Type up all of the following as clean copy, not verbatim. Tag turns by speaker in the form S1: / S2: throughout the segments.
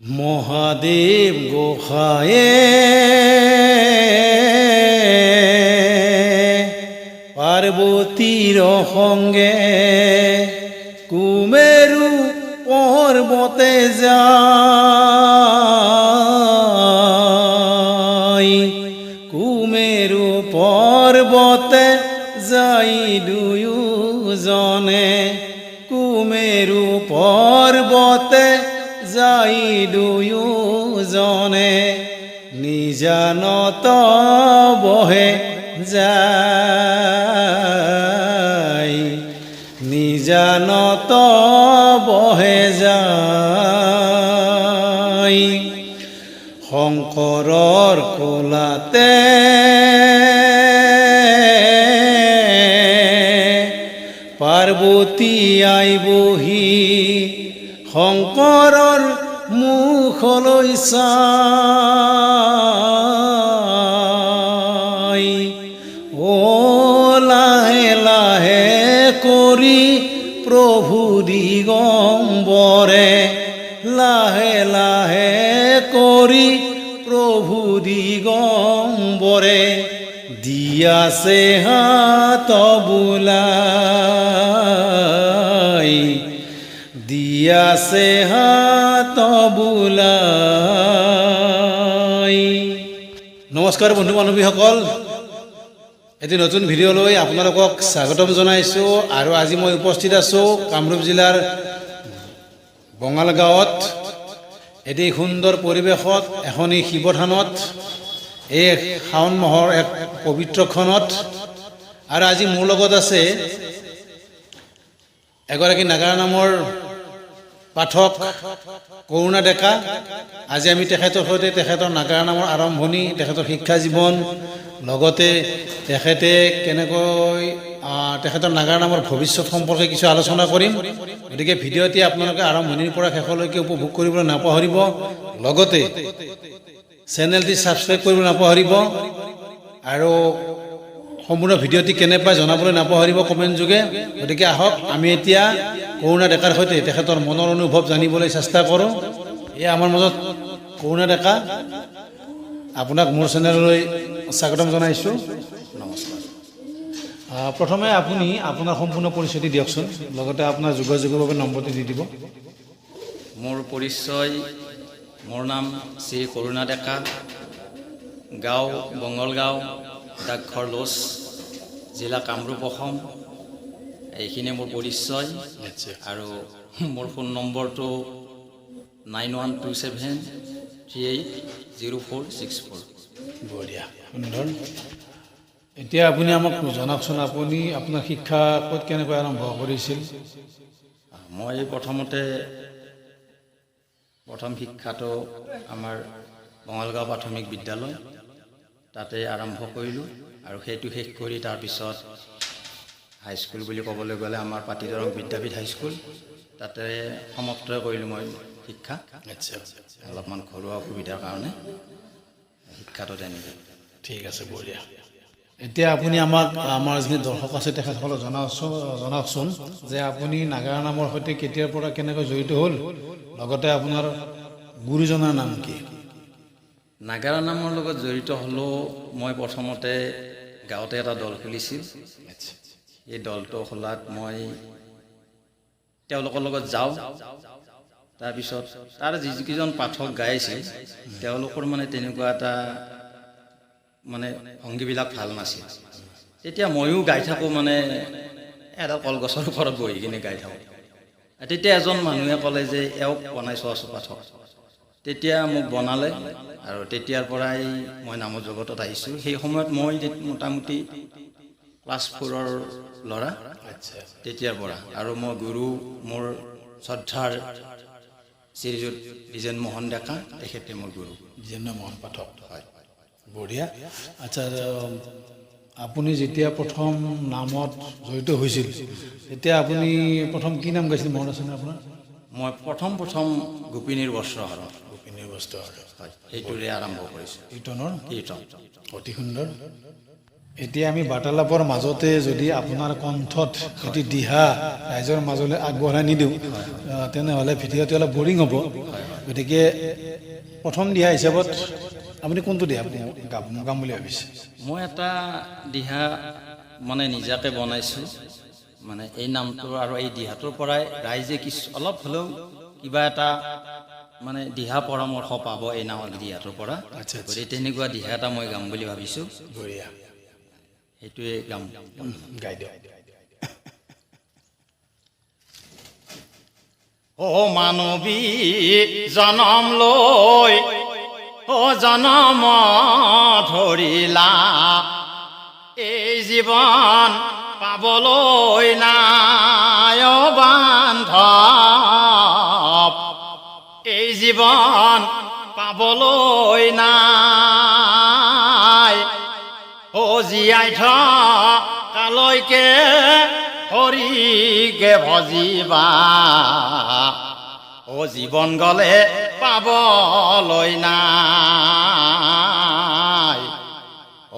S1: মহাদেৱ গোসাঁয়ে পাৰ্বতীৰ সংগে কুমেৰু পৰ্বতে যায়, কুমেৰু পৰ্বতে যাই দুয়োজনে, কুমেৰু পৰ্বতে যাই দুয়োজনে, নিজানত বহে যায়, নিজানত বহে যায়। শংকৰৰ কোলাতে পাৰ্বতী আই বহি শংকৰৰ মুখলৈ চাই, ও লাহে লাহে কৰি প্ৰভু দিগম্বৰে, লাহে লাহে কৰি প্ৰভু দিগম্বৰে দিয়াছে হাত বোলাই, দিয়াছে হাত বোলাই। নমস্কাৰ বন্ধু বান্ধৱীসকল, এটি নতুন ভিডিঅ'লৈ আপোনালোকক স্বাগতম জনাইছোঁ। আৰু আজি মই উপস্থিত আছোঁ কামৰূপ জিলাৰ বঙালগাঁৱত, এটি সুন্দৰ পৰিৱেশত, এখনি শিৱথানত, এই শাওণ মাহৰ এক পবিত্ৰ ক্ষণত। আৰু আজি মোৰ লগত আছে এগৰাকী নাগাৰা নামৰ পাঠক কৰুণা ডেকা। আজি আমি তেখেতৰ সৈতে তেখেতৰ নাগাৰা নামৰ আৰম্ভণি, তেখেতৰ শিক্ষা জীৱন, লগতে তেখেতে কেনেকৈ তেখেতৰ নাগাৰা নামৰ ভৱিষ্যত সম্পৰ্কে কিছু আলোচনা কৰিম। গতিকে ভিডিঅ'টি আপোনালোকে আৰম্ভণিৰ পৰা শেষলৈকে উপভোগ কৰিবলৈ নাপাহৰিব। লগতে চেনেলটি ছাবস্ক্ৰাইব কৰিব নাপাহৰিব, আৰু সম্পূৰ্ণ ভিডিঅ'টি কেনে পায় জনাবলৈ নাপাহৰিব কমেণ্ট যোগে। গতিকে আহক আমি এতিয়া কৰুণা ডেকাৰ সৈতে তেখেতৰ মনৰ অনুভৱ জানিবলৈ চেষ্টা কৰোঁ। এয়া আমাৰ মাজত কৰুণা ডেকা, আপোনাক মোৰ চেনেললৈ স্বাগতম জনাইছোঁ। নমস্কাৰ। প্ৰথমে আপুনি আপোনাৰ সম্পূৰ্ণ পৰিচয়টি দিয়কচোন, লগতে আপোনাৰ যোগাযোগৰ বাবে নম্বৰটি দি দিব।
S2: মোৰ পৰিচয়, মোৰ নাম শ্ৰী কৰুণা ডেকা, গাঁও বঙালগাঁও, ডাকঘৰ লোচ, জিলা কামৰূপ, অসম। এইখিনি মোৰ পৰিচয়। আৰু মোৰ ফোন নম্বৰটো 9127380464।
S1: বঢ়িয়া, সুন্দৰ। এতিয়া আপুনি আমাক জনাওকচোন, আপুনি আপোনাৰ শিক্ষা ক'ত কেনেকৈ আৰম্ভ কৰিছিল?
S2: মই প্ৰথম শিক্ষাটো আমাৰ বঙালগাঁও প্ৰাথমিক বিদ্যালয়, তাতে আৰম্ভ কৰিলোঁ। আৰু সেইটো শেষ কৰি তাৰপিছত হাইস্কুল বুলি ক'বলৈ গ'লে আমাৰ পাতিদৰং বিদ্যাপীঠ হাইস্কুল, তাতে সমাপ্ত কৰিলোঁ মই শিক্ষা। অলপমান ঘৰুৱা অসুবিধাৰ কাৰণে শিক্ষাটো তেনেকৈ।
S1: ঠিক আছে, বঢ়িয়া। এতিয়া আপুনি আমাক আমাৰ যিখিনি দৰ্শক আছে তেখেতসকলক জনাওকচোন যে আপুনি নাগাৰা নামৰ সৈতে কেতিয়াৰ পৰা কেনেকৈ জড়িত হ'ল, লগতে আপোনাৰ গুৰুজনাৰ নাম কি?
S2: নাগাৰা নামৰ লগত জড়িত হ'লেও মই প্ৰথমতে গাঁৱতে এটা দল খুলিছিল। এই দলটো খোলাত মই তেওঁলোকৰ লগত যাওঁ। তাৰপিছত তাৰ যিকেইজন পাঠক গাইছিল তেওঁলোকৰ মানে তেনেকুৱা এটা ভংগীবিলাক ভাল নাছিল। তেতিয়া ময়ো গাই থাকোঁ, এটা কলগছৰ ওপৰত বহি কিনে গাই থাকোঁ। তেতিয়া এজন মানুহে ক'লে যে এওঁক বনাই চোৱাচোন পাঠক। তেতিয়া মোক বনালে, আৰু তেতিয়াৰ পৰাই মই নামৰ জগতত আহিছোঁ। সেই সময়ত মই মোটামুটি ক্লাছ 4ৰ ল'ৰা তেতিয়াৰ পৰা। আৰু মই গুৰু মোৰ শ্ৰদ্ধাৰ শ্ৰীযুত দ্বিজেন মোহন ডেকা, তেখেতে মোৰ গুৰু।
S1: দ্বিজেন মোহন পাঠক, হয়, বঢ়িয়া। আচ্ছা, আপুনি যেতিয়া প্ৰথম নামত জড়িত হৈছিল তেতিয়া আপুনি প্ৰথম কি নাম গাইছিল, মনত আছেনে আপোনাৰ?
S2: মই প্ৰথম গোপিনীৰ বস্ত্ৰহাৰ,
S1: গোপিনীৰ বস্ত্ৰহাৰ,
S2: হয়, সেইটোৰে আৰম্ভ কৰিছোঁ।
S1: কীৰ্তনৰ
S2: কীৰ্তন,
S1: অতি সুন্দৰ। এতিয়া আমি বাৰ্তালাপৰ মাজতে যদি আপোনাৰ কণ্ঠত এটি দিহা ৰাইজৰ মাজলৈ আগবঢ়াই নিদিওঁ তেনেহ'লে ভিডিঅ'টো অলপ বৰিং হ'ব। গতিকে প্ৰথম দিহা হিচাপত আপুনি কোনটো দিহা গাম বুলি ভাবিছে?
S2: মই এটা দিহা মানে নিজাকে বনাইছোঁ, মানে এই নামটো আৰু এই দিহাটোৰ পৰাই ৰাইজে কিছু অলপ হ'লেও কিবা এটা মানে দিহা পৰামৰ্শ পাব এই নামৰ দিহাটোৰ পৰা।
S1: আচ্ছা,
S2: গতিকে তেনেকুৱা দিহা এটা মই গাম বুলি ভাবিছোঁ,
S1: বঢ়িয়া,
S2: সেইটোৱে গাম।
S1: গাই দিয়ক।
S2: ও মানৱী জনম লৈ ও জনম ধৰিলা, এই জীৱন পাবলৈ নাই বান্ধৱ, এই জীৱন পাবলৈ নাই, ও জীয়াই থকালৈকে হৰিকে ভজিবা, ও জীৱন গলে পাবলৈ নাই,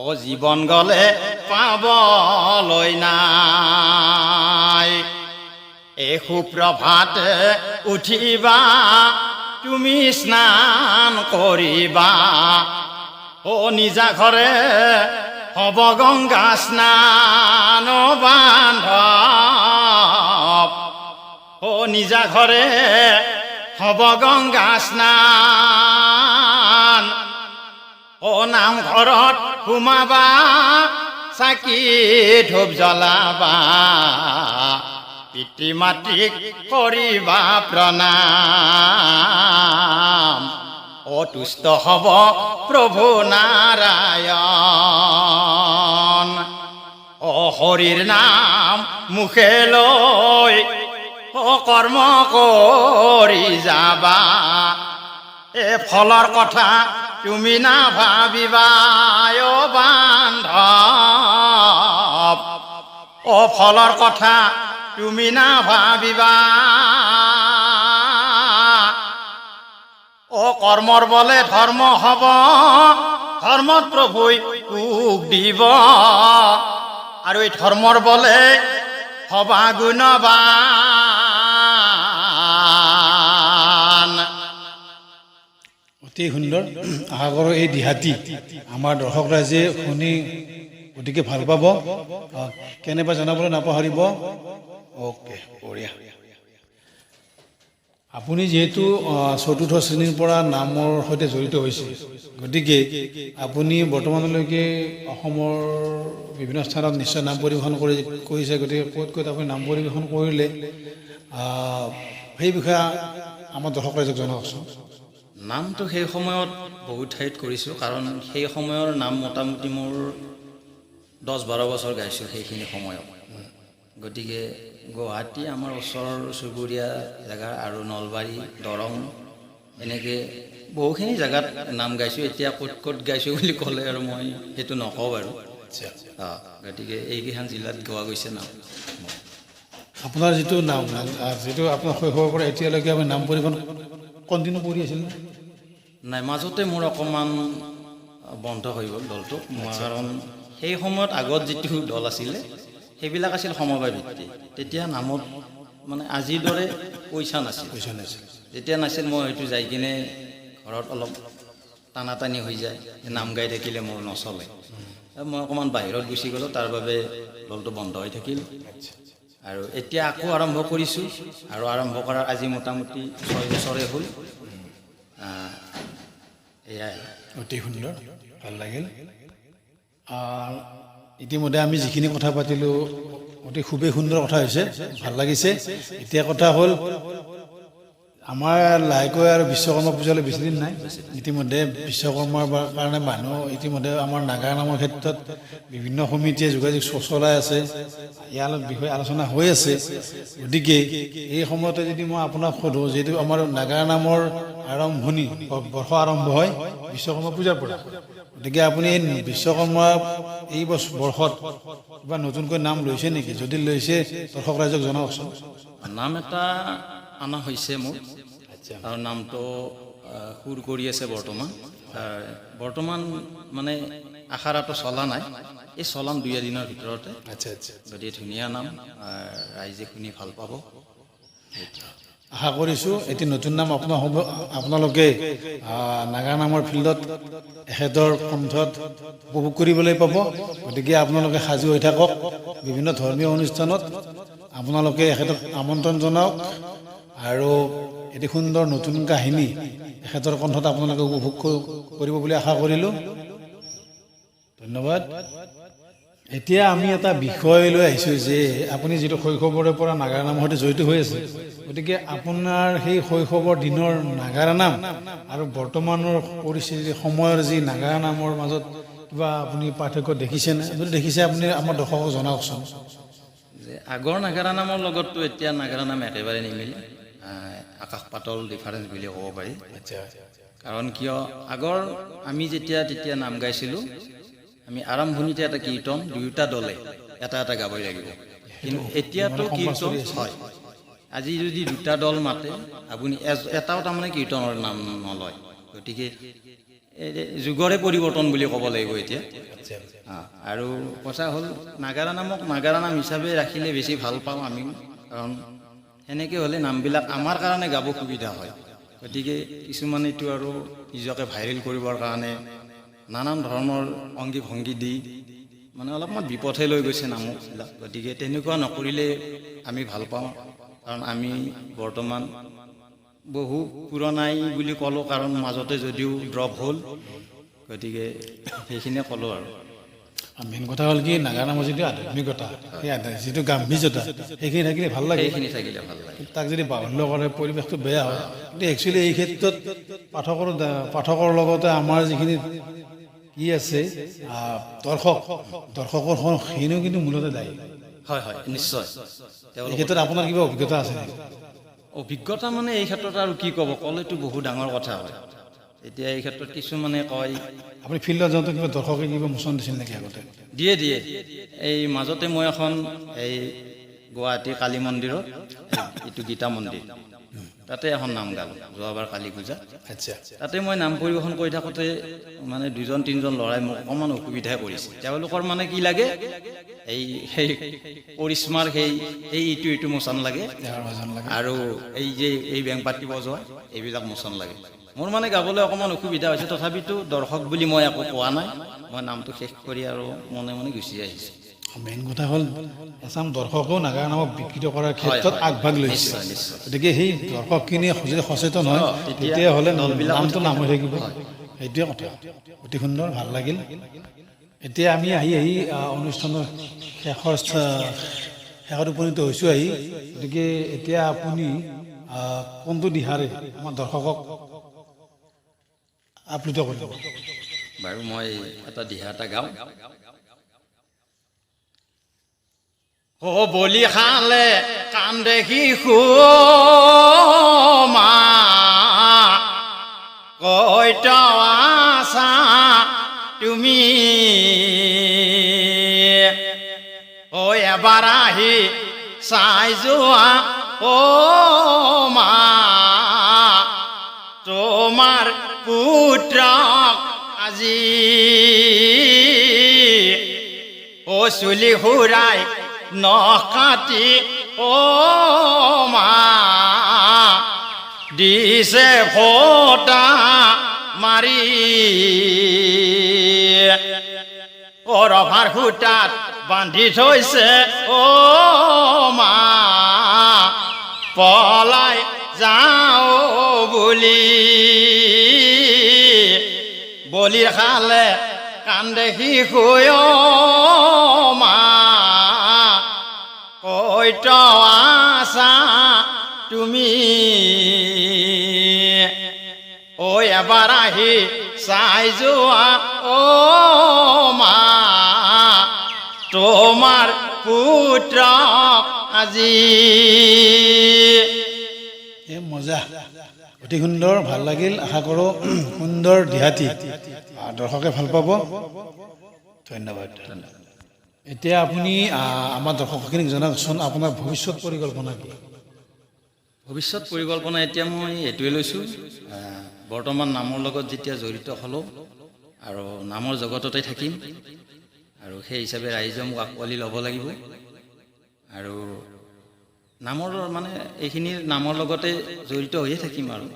S2: ও জীৱন গলে পাবলৈ নাই। এই সুপ্ৰভাত উঠিবা, তুমি স্নান কৰিবা, ও নিজা ঘৰে হ'ব গংগা স্নান বান্ধৱ, ও নিজা ঘৰে হ'ব গংগা স্নান, ও নামঘৰত সোমাবা, চাকি ধূপ জ্বলাবা, পিতৃ মাতৃক কৰিবা প্ৰণাম, ও তুষ্ট হ'ব প্ৰভু নাৰায়ণ, ও হৰিৰ নাম মুখে লৈ ও কৰ্ম কৰি যাবা, এ ফলৰ কথা তুমি নাভাবিবা ও বান্ধৱ, ও ফলৰ কথা তুমি নাভাবিবা, ও কৰ্মৰ বলে ধৰ্ম হ'ব, ধৰ্মত প্ৰভুই সুখ দিব, আৰু এই ধৰ্মৰ বলে হবা গুণবান।
S1: অতি সুন্দৰ। আশা কৰোঁ এই দিহাটি আমাৰ দৰ্শক ৰাইজে শুনি গতিকে ভাল পাব। কেনেবা জনাবলৈ নাপাহৰিব। অ'কে, বঢ়িয়া। আপুনি যিহেতু চতুৰ্থ শ্ৰেণীৰ পৰা নামৰ সৈতে জড়িত হৈছে, গতিকে আপুনি বৰ্তমানলৈকে অসমৰ বিভিন্ন স্থানত নিশ্চয় নাম পৰিৱেশন কৰিছে। গতিকে ক'ত ক'ত আপুনি নাম পৰিৱেশন কৰিলে সেই বিষয়ে আমাৰ দৰ্শক ৰাইজক জনাওকচোন।
S2: নামটো সেই সময়ত বহুত ঠাইত কৰিছোঁ, কাৰণ সেই সময়ৰ নাম মোটামুটি মোৰ 10-12 বছৰ গাইছোঁ সেইখিনি সময়ত। গতিকে গুৱাহাটী আমাৰ ওচৰৰ চুবুৰীয়া জেগা আৰু নলবাৰী, দৰং এনেকৈ বহুখিনি জেগাত নাম গাইছোঁ। এতিয়া ক'ত ক'ত গাইছোঁ বুলি ক'লে আৰু মই সেইটো নকওঁ বাৰু। গতিকে এইকেইখন জিলাত গোৱা গৈছে নাম।
S1: আপোনাৰ যিটো নাম, যিটো আপোনাৰ শৈশৱৰ পৰা এতিয়ালৈকে আপুনি নাম পৰিৱেশন কণ্টিনিউ কৰি আছিল?
S2: নাই, মাজতে মোৰ অকণমান বন্ধ হৈ গ'ল দলটো, কাৰণ সেই সময়ত আগত যিটো দল আছিলে সেইবিলাক আছিল সমবায় ভিত্তি। তেতিয়া নামত মানে আজিৰ দৰে পইচা নাছিল। যেতিয়া নাছিল মই হয়তো যাই কিনে ঘৰত অলপ টানাটানি হৈ যায়, নাম গাই থাকিলে মোৰ নচলে। মই অকণমান বাহিৰত গুচি গ'লোঁ, তাৰ বাবে দলটো বন্ধ হৈ থাকিল। আৰু এতিয়া আকৌ আৰম্ভ কৰিছোঁ, আৰু আৰম্ভ কৰাৰ আজি মোটামুটি 6 বছৰে হ'ল। এয়াই।
S1: অতি সুন্দৰ, ভাল লাগিল। ইতিমধ্যে আমি যিখিনি কথা পাতিলোঁ অতি খুবেই সুন্দৰ কথা হৈছে, ভাল লাগিছে। এতিয়া কথা হ'ল আমাৰ লাহেকৈ আৰু বিশ্বকৰ্মা পূজালৈ বেছিদিন নাই। ইতিমধ্যে বিশ্বকৰ্মাৰ কাৰণে মানুহ ইতিমধ্যে আমাৰ নাগাৰা নামৰ ক্ষেত্ৰত বিভিন্ন সমিতিয়ে যোগাযোগ চলাই আছে, ইয়াৰ বিষয়ে আলোচনা হৈ আছে। গতিকে এই সময়তে যদি মই আপোনাক সোধোঁ, যিহেতু আমাৰ নাগাৰা নামৰ আৰম্ভণি বৰ্ষ আৰম্ভ হয় বিশ্বকৰ্মা পূজাৰ পৰা, গতিকে আপুনি এই বিশ্বকৰ্মা এই বৰ্ষত কিবা নতুনকৈ নাম লৈছে নেকি? যদি লৈছে দৰ্শক ৰাইজক জনাওকচোন।
S2: নাম এটা অনা হৈছে মোৰ, আৰু নামটো সুৰ কৰি আছে বৰ্তমান মানে আখৰাটো চলা নাই, এই চলাম 2 দিনৰ ভিতৰতে। গতিকে ধুনীয়া নাম, ৰাইজে শুনি ভাল পাব।
S1: আশা কৰিছোঁ এটি নতুন নাম আপোনালোকে নাগা নামৰ ফিল্ডত এখেতৰ কণ্ঠত উপভোগ কৰিবলৈ পাব। গতিকে আপোনালোকে সাজু হৈ থাকক। বিভিন্ন ধৰ্মীয় অনুষ্ঠানত আপোনালোকে এখেতক আমন্ত্ৰণ জনাওক আৰু এটি সুন্দৰ নতুন কাহিনী এখেতৰ কণ্ঠত আপোনালোকে উপভোগ কৰিব বুলি আশা কৰিলোঁ। ধন্যবাদ। এতিয়া আমি এটা বিষয় লৈ আহিছোঁ যে আপুনি যিটো শৈশৱৰে পৰা নাগাৰা নামৰ সৈতে জড়িত হৈ আছে, গতিকে আপোনাৰ সেই শৈশৱৰ দিনৰ নাগাৰা নাম আৰু বৰ্তমানৰ পৰিস্থিতি সময়ৰ যি নাগাৰা নামৰ মাজত কিবা আপুনি পাৰ্থক্য দেখিছেনে? যদি দেখিছে আপুনি আমাৰ দৰ্শকক জনাওকচোন।
S2: যে আগৰ নাগাৰা নামৰ লগততো এতিয়া নাগাৰা নাম একেবাৰে নিমিলে, আকাশ পাতল ডিফাৰেঞ্চ বুলি ক'ব পাৰি।
S1: আচ্ছা,
S2: কাৰণ কিয় আগৰ আমি তেতিয়া নাম গাইছিলোঁ, আমি আৰম্ভণিতে এটা কীৰ্তন দুয়োটা দলে এটা এটা গাবই লাগিব। কিন্তু এতিয়াতো কীৰ্তন হয়, আজি যদি দুটা দল মাতে আপুনি এটাও তাৰমানে কীৰ্তনৰ নাম নলয়। গতিকে যুগৰে পৰিৱৰ্তন বুলি ক'ব লাগিব এতিয়া। আৰু কথা হ'ল নাগাৰা নামক নাগাৰা নাম হিচাপে ৰাখিলে বেছি ভাল পাওঁ আমি, কাৰণ সেনেকৈ হ'লে নামবিলাক আমাৰ কাৰণে গাব সুবিধা হয়। গতিকে কিছুমানেতো আৰু নিজকে ভাইৰেল কৰিবৰ কাৰণে নানান ধৰণৰ অংগী ভংগী দি মানে অলপমান বিপথে লৈ গৈছে নামবিলাক। গতিকে তেনেকুৱা নকৰিলে আমি ভাল পাওঁ, কাৰণ আমি বৰ্তমান বহু পুৰণাই বুলি ক'লোঁ, কাৰণ মাজতে যদিও ড্ৰপ হ'ল। গতিকে সেইখিনিয়ে ক'লোঁ আৰু
S1: মেইন কথা হ'ল কি নাগাৰা নামৰ যিটো আধ্যাত্মিকতা, সেই যিটো গাম্ভীৰ্যতা সেইখিনি থাকিলে ভাল লাগে।
S2: সেইখিনি থাকিলে ভাল লাগে।
S1: তাক যদি বাহুল্য কৰে পৰিৱেশটো বেয়া হয়। কিন্তু একচুৱেলি এই ক্ষেত্ৰত পাঠকৰ লগতে আমাৰ যিখিনি কি আছে দৰ্শকৰ সেইখিনিও কিন্তু মূলতে দায়ী।
S2: হয় হয়, নিশ্চয়।
S1: এই ক্ষেত্ৰত আপোনাৰ কিবা অভিজ্ঞতা আছে নেকি?
S2: অভিজ্ঞতা মানে এই ক্ষেত্ৰত আৰু কি ক'ব, ক'লেতো বহু ডাঙৰ কথা হয়। এতিয়া এই ক্ষেত্ৰত কিছুমানে কয়,
S1: আপুনি ফিল্ডত যাওঁতে কিবা দৰ্শকে কিবা মোচন দিছিল নেকি আগতে?
S2: দিয়ে। এই মাজতে মই এখন এই গুৱাহাটী কালী মন্দিৰত, এইটো গীতা মন্দিৰ, তাতে এখন নাম গালোঁ যোৱাবাৰ কালী পূজা।
S1: আচ্ছা,
S2: তাতে মই নাম পৰিৱেশন কৰি থাকোঁতে মানে 2-3জন ল'ৰাই মোক অকণমান অসুবিধাই কৰিছে। তেওঁলোকৰ মানে কি লাগে, সেই কৰিশ্মাৰ এইটো মোচন লাগে আৰু এই বেংপাতি বজোৱা এইবিলাক মোচন লাগে। মোৰ মানে গাবলৈ অকণমান অসুবিধা হৈছে, তথাপিতো দৰ্শক বুলি মই একো কোৱা নাই। মই নামটো শেষ কৰি আৰু মনে মনে গুচি আহিছোঁ।
S1: মেইন কথা হ'ল এচাম দৰ্শকেও নাগাৰা নামক বিকৃত কৰাৰ ক্ষেত্ৰত আগভাগ লৈছে। গতিকে সেই দৰ্শকখিনি যদি সচেতন হয় তেতিয়াহ'লে নামটো নাম হৈ থাকিব। সেইটোৱে কথা। অতি সুন্দৰ, ভাল লাগিল। এতিয়া আমি আহি অনুষ্ঠানৰ শেষত উপনীত হৈছোঁ আহি। গতিকে এতিয়া আপুনি কোনটো দিহাৰে আমাৰ দৰ্শকক আপ্লুত কৰিব?
S2: বাৰু মই এটা দিহা এটা গাওঁ। বলি খালে কান্দে শিশু মা, কৈত আছা তুমি এবাৰ আহি চাই যোৱা অ মা, তোমাৰ পুত্ৰক আজি চুলি সুৰাই নখ কাটি অ মা, দিছে ফটা মাৰি ৰভাৰ খুটাত বান্ধি থৈছে অ মা, পলাই যাওঁ বুলি বলি খালে কান্দে শিশু অ মা, কৈত আছা তুমি এবাৰ আহি চাই যোৱা অ মা, তোমাৰ পুত্ৰক আজি।
S1: মজা, অতি সুন্দৰ, ভাল লাগিল। আশা কৰোঁ সুন্দৰ দিহাটি দৰ্শকে ভাল পাব। ধন্যবাদ। এতিয়া আপুনি আমাৰ দৰ্শকখিনিক জনাওকচোন আপোনাৰ ভৱিষ্যত পৰিকল্পনা কি?
S2: ভৱিষ্যত পৰিকল্পনা এতিয়া মই এইটোৱে লৈছোঁ, বৰ্তমান নামৰ লগত যেতিয়া জড়িত হ'লোঁ আৰু নামৰ জগততে থাকিম, আৰু সেই হিচাপে ৰাইজে মোক আঁকোৱালি ল'ব লাগিব। আৰু নামৰ মানে এইখিনিৰ নামৰ লগতে জড়িত হৈয়ে থাকিম আৰু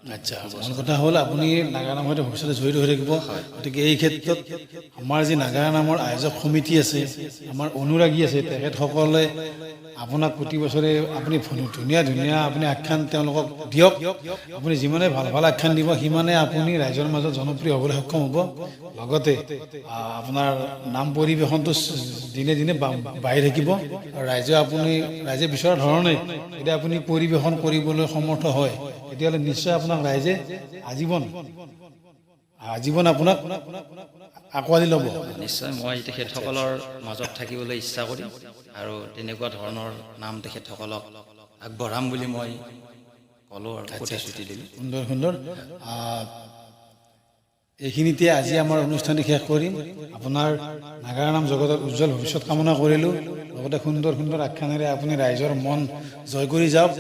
S1: আচ্ছা মূল কথা হ'ল আপুনি নাগাৰা নামৰ সৈতে ভৱিষ্যতে জড়িত হৈ থাকিব গতিকে এই ক্ষেত্ৰত আমাৰ যি নাগাৰা নামৰ আয়োজক সমিতি আছে আমাৰ অনুৰাগী আছে তেখেতসকলে আপোনাক প্ৰতি বছৰে আপুনি ধুনীয়া ধুনীয়া আপুনি আখ্যান তেওঁলোকক দিয়ক আপুনি যিমানে ভাল ভাল আখ্যান দিব সিমানে আপুনি ৰাইজৰ মাজত জনপ্ৰিয় হ'বলৈ সক্ষম হ'ব লগতে আপোনাৰ নাম পৰিৱেশনটো দিনে দিনে বাঢ়ি থাকিব আৰু ৰাইজে বিচৰা ধৰণে যদি আপুনি পৰিৱেশন কৰিবলৈ সমৰ্থ হয় তেতিয়াহ'লে নিশ্চয় আপোনাক ৰাইজে আজীৱন আপোনাক আঁকোৱালি ল'ব
S2: নিশ্চয় মই তেখেতসকলৰ মাজত থাকিবলৈ ইচ্ছা কৰিম আৰু তেনেকুৱা ধৰণৰ নাম তেখেতসকলক আগবঢ়াম বুলি মই ক'লোঁ আৰু প্ৰতিশ্ৰুতি দিলোঁ
S1: সুন্দৰ সুন্দৰ এইখিনিতে আজি আমাৰ অনুষ্ঠানটি শেষ কৰিম আপোনাৰ নাগাৰা নাম জগতৰ উজ্জ্বল ভৱিষ্যত কামনা কৰিলোঁ লগতে সুন্দৰ সুন্দৰ আখ্যানেৰে আপুনি ৰাইজৰ মন জয় কৰি যাওক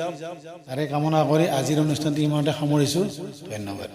S1: তাৰে কামনা কৰি আজিৰ অনুষ্ঠানটি ইমানতে সামৰিছোঁ ধন্যবাদ